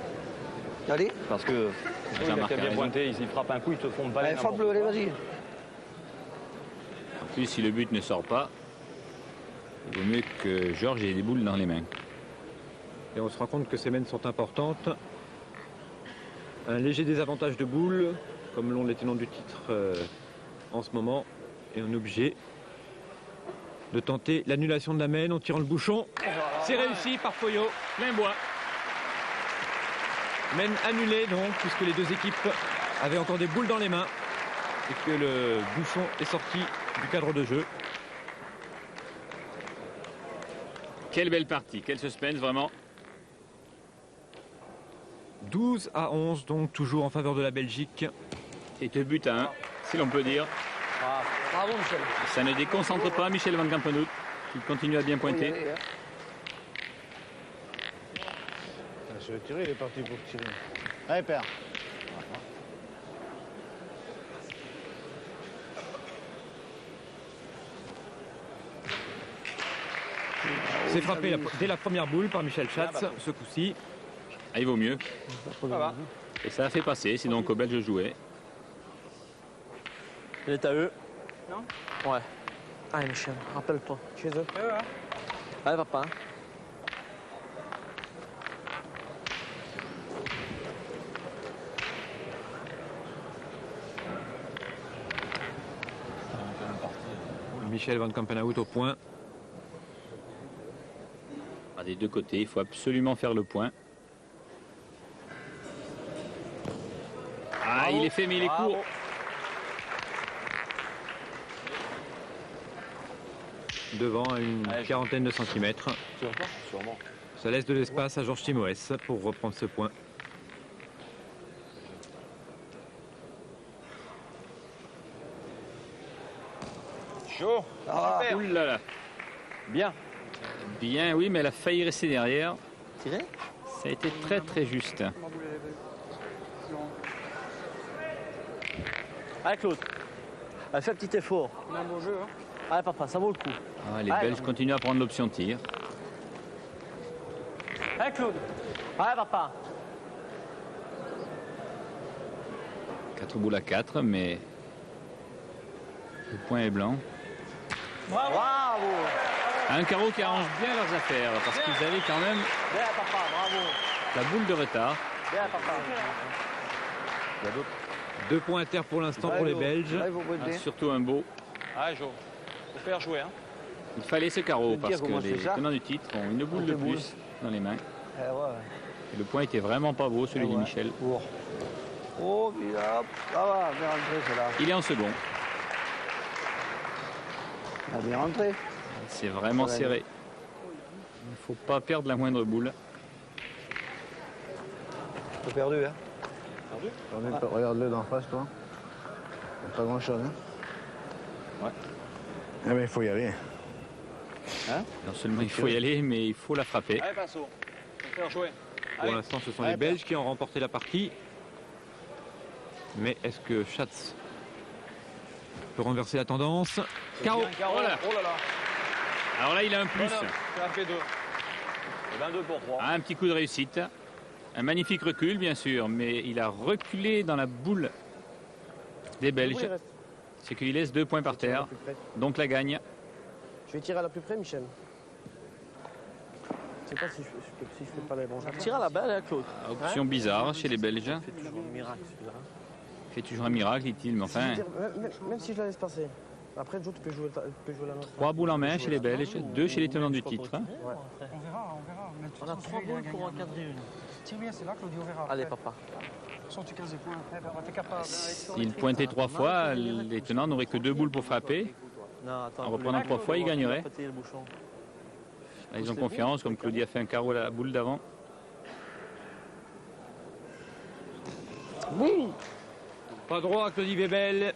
Allez. Parce que il a Jean-Marc a bien raison. pointé, il frappe un coup, ils te font balayer. Allez, frappe-le, allez, vas-y. En plus, si le but ne sort pas, il vaut mieux que Georges ait des boules dans les mains. Et on se rend compte que ces mènes sont importantes. Un léger désavantage de boules, comme l'ont les tenants du titre en ce moment. Et on est obligé de tenter l'annulation de la mène en tirant le bouchon. C'est réussi par Foyot. Plein bois. Mène annulée donc, puisque les deux équipes avaient encore des boules dans les mains. Et que le bouchon est sorti du cadre de jeu. Quelle belle partie, quel suspense vraiment. 12-11, donc toujours en faveur de la Belgique. Et 2 buts à 1, si l'on peut dire. Bravo, Michel. Ça ne déconcentre pas Michel Van Campenhout, qui continue à bien pointer. Je vais tirer, il est parti pour tirer. Allez, père. C'est frappé dès la première boule par Michel Schatz, ce coup-ci. Ah, il vaut mieux. Et ça a fait passer, c'est donc aux Belges de jouer. Il est à eux. Non? Ouais. Allez, Michel, rappelle-toi. Chez eux. Allez, papa. Michel Van Campenhout au point. Ah, des deux côtés, il faut absolument faire le point. Ah, il est fait, mais il est court. Devant à une quarantaine de centimètres. Sûrement. Ça laisse de l'espace à Georges Timoès pour reprendre ce point. Chaud. Ouh là là. Bien. Bien, oui, mais elle a failli rester derrière. Tiré. Ça a été très très juste. Allez, Claude. Allez, fais un petit effort. On a un beau jeu. Hein. Allez, papa, ça vaut le coup. Ah, les Allez, Belges continuent à prendre l'option tir. Allez, Claude. Allez, papa. 4 boules à 4, mais le point est blanc. Bravo. Bravo. Un carreau qui arrange bien leurs affaires, parce qu'ils avaient quand même Bien, papa, bravo. la boule de retard. Bien, papa. Il y a d'autres. 2 points à terre pour l'instant pour les Belges. Là, il faut Ah, pointer. surtout un beau. Ah, Jo. Faut faire jouer, hein. Il fallait ce carreau, Je veux parce dire que comment les c'est ça. tenants du titre ont une boule de Des boules. plus dans les mains. Eh ouais. Et le point était vraiment pas beau, celui Eh de ouais. Michel. Court. Oh, puis hop, ça va, bien rentré, c'est là. Il est en second. Il a bien rentré. C'est vraiment Ouais. serré. Il ne faut pas perdre la moindre boule. Un peu perdu, hein. Regarde-le d'en face, toi. Il y a pas grand-chose, hein. Ouais. Eh bien, il faut y aller. Non seulement il faut y aller, mais il faut la frapper. Allez, Pinceau. Faut faire jouer. Pour Allez. l'instant, ce sont Allez, les Belges qui ont remporté la partie. Mais est-ce que Schatz peut renverser la tendance? Carreau. Carreau. Oh là. Oh là là. Alors là, il a un plus. Bonhomme. Tu as fait 2. Et 22 pour 3. Ah, un petit coup de réussite. Un magnifique recul, bien sûr, mais il a reculé dans la boule des Belges. C'est qu'il laisse 2 points par terre, donc la gagne. Je vais tirer à la plus près, Michel. Je sais pas si je fais pas les bons gestes. Tire à la balle, hein, Claude. Option bizarre chez les Belges. C'est toujours un miracle, celui-là. Fait toujours un miracle, dit-il, mais enfin, Même si je la laisse passer. Après, Joe, tu peux jouer la nôtre. 3 boules en main chez les Belges, 2 chez les tenants du titre. On verra, on verra. Mais de toute On a façon, 3 celui-là, boules il a pour gagné. encadrer une. Tire bien, c'est là, Claudio, on verra. Allez, après. papa. De toute façon, tu casses des points. Eh ben, t'es capable. S'il pointait 3 fois, les tenants n'auraient que 2 boules pour frapper. Non, attends. En reprenant 3 fois, ils gagneraient. Péter le bouchon. Là, ils ont confiance, comme Claudie a fait un carreau à la boule d'avant. Pas droit, Claudie Webel.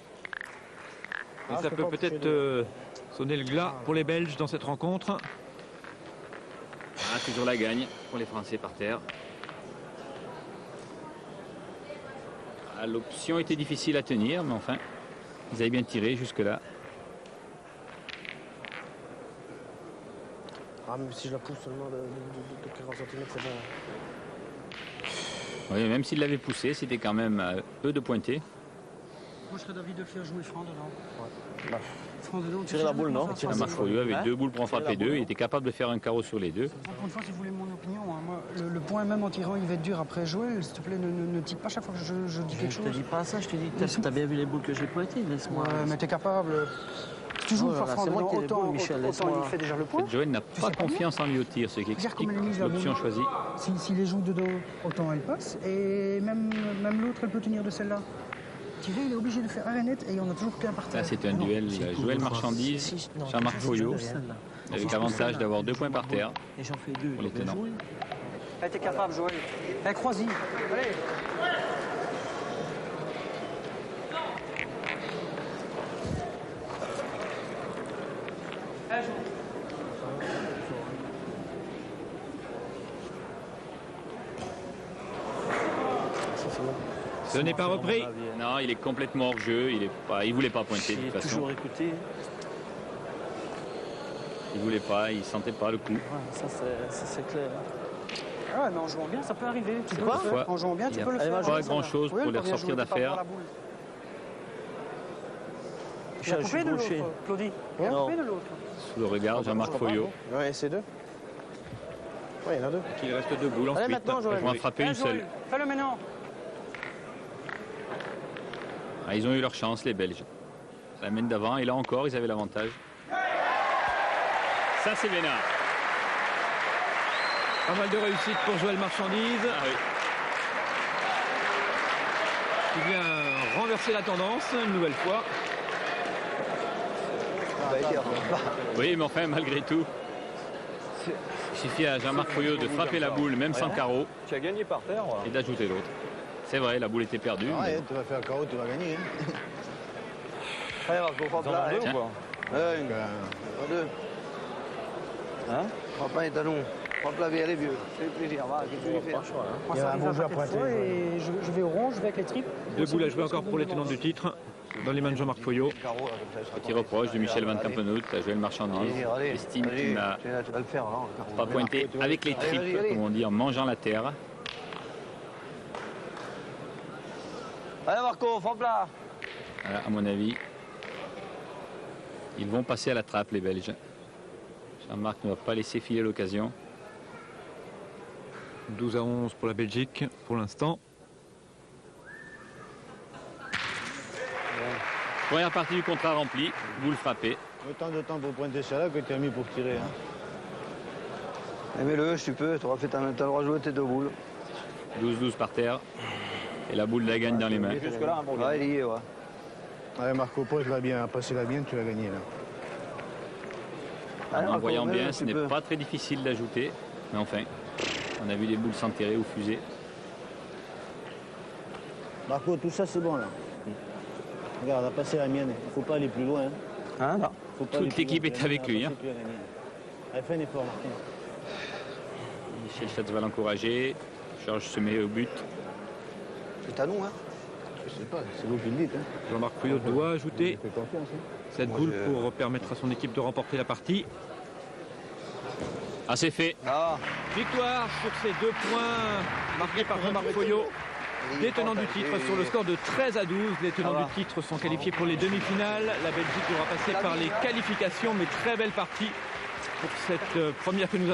Et ça peut peut-être sonner le glas pour les Belges dans cette rencontre. Ah, toujours la gagne pour les Français par terre. Ah, l'option était difficile à tenir, mais enfin, ils avaient bien tiré jusque-là. Ah, même si je la pousse seulement de 40 cm, c'est bon. Oui, même s'il l'avait poussé, c'était quand même à eux de pointer. Moi, je serais d'avis de le faire jouer franc dedans. Bah, Franc dedans, tu Tirer sais la jamais boule, comment non? ça se Tirer passe. Jean-Marc Folliot avec Hein? 2 boules pour en frapper 2. Il était capable de faire un carreau sur les deux. Pour une fois, si vous voulez mon opinion, hein, moi, le point même en tirant, il va être dur après jouer. S'il te plaît, ne tire pas chaque fois que je dis quelque Je te chose. dis pas ça, je te dis, t'as bien vu les boules que j'ai pointées, laisse-moi. Ouais, mais t'es capable. Si tu joues Ouais, le voilà, franc c'est moi dedans, qui ai les autant, boules, Michel, autant laisse-moi. il fait déjà le point. Joël n'a Tu pas sais pas confiance en lui au tir, ce qui Regarde explique comme elle est mise, la l'option boule. choisie. S'il les joue dedans, autant elle passe. Et même l'autre, elle peut tenir de celle-là. Tirer, il est obligé de faire arrêt net et on a toujours qu'un par terre. Là, c'est un Non. duel Si, Joël pour Marchandise, non, Jean-Marc si, Folliot, si, celle-là. avec l'avantage d'avoir 2 points par terre. Et j'en fais 2. Pour les bien tenants. joué. Elle était capable, Joël. Elle croise-y. Allez. Ce n'est pas repris. Non, il est complètement hors jeu. Il voulait pas pointer de J'ai toute façon. toujours écouté. Il voulait pas, il sentait pas le coup. Ouais, ça c'est clair. Ah, mais en jouant bien, ça peut arriver. Tu peux quoi le faire. En jouant bien, Il tu y a peux le pas faire. grand-chose Oui, pour elle les peut bien ressortir jouer, t'as pas d'affaires. voir la boule. Je Il a suis coupé de gaucher. l'autre, Claudie. Il a Non. coupé de l'autre. Sous le regard, Jean-Marc Folliot. Ouais, c'est deux. Ouais, il y en a deux. Il reste 2 boules Allez, ensuite. maintenant, Joël. Ils vont en frapper une Allez, seule. Joël, fais-le maintenant. Ah, ils ont eu leur chance, les Belges. Ça mène d'avant et là encore, ils avaient l'avantage. Ça, c'est Vénard. Pas mal de réussite pour Joël Marchandise, Ah oui. qui vient renverser la tendance une nouvelle fois. Oui, mais enfin, malgré tout, il suffit à Jean-Marc Folliot de frapper la boule, même sans carreau, Tu as gagné par terre, voilà. et d'ajouter l'autre. C'est vrai, la boule était perdue. mais Ouais, tu vas faire carreau, tu vas gagner. Hein. Allez, Marco, frappe Ils en là. ont deux Tiens. ou quoi? Un, deux. Hein? Frappe un talon. Frappe la bière, les vieux. Fais plaisir, va, qu'est-ce que tu veux faire? Moi, Il y a ça un arrive bon à jeu à paquet de pointer, fois ouais. et je vais au rond, je vais avec les tripes. 2 boules à jouer encore pour les tenants du titre, dans les mains de Jean-Marc Folliot. Carreau, là, comme ça, il sera Petit reproche de Michel Van Campenhout à Joël Marchandise. Allez, Il estime allez, qu'il n'a tu vas le faire, là. le carreau. pas pointé avec les Allez, tripes, allez, allez. comme on dit, en mangeant la terre. Allez, Marco, frappe là. Voilà, à mon avis, ils vont passer à la trappe, les Belges. Jean-Marc ne va pas laisser filer l'occasion. 12-11 pour la Belgique pour l'instant. Première partie du contrat remplie, boule frappée. Autant de temps pour pointer celle-là que tu as mis pour tirer. Hein. Mets-le, si tu peux, tu auras fait t'as le droit de jouer tes 2 boules. 12-12 par terre. Et la boule la gagne dans les mains. Jusque-là, un bon Ouais, il y est, ouais. Allez, Marco, pose-la bien, passe-la bien, tu vas gagner là. Allez, En Marco, voyant mets-le, bien, si ce tu n'est peux. pas très difficile d'ajouter. Mais enfin, on a vu les boules s'enterrer ou fuser. Marco, tout ça c'est bon là. Regarde, on a passé la mienne, il ne faut pas aller plus loin. Hein? Faut pas Toute aller plus l'équipe loin. est avec lui, hein. Tu vas gagner. Allez, fais un effort, Marco. Michel Schatz va l'encourager. Georges se met au but. C'est à nous, hein. Je sais pas, c'est vous qui le dites. Hein. Jean-Marc Folliot doit ajouter Fais confiance. Hein. cette boule pour permettre à son équipe de remporter la partie. Ah, c'est fait. Ah, Victoire sur ces 2 points marqués par Jean-Marc Folliot. Les tenants du titre sur le score de 13-12. Les tenants du titre sont qualifiés pour les demi-finales. La Belgique devra passer par les qualifications, mais très belle partie pour cette première que nous avons.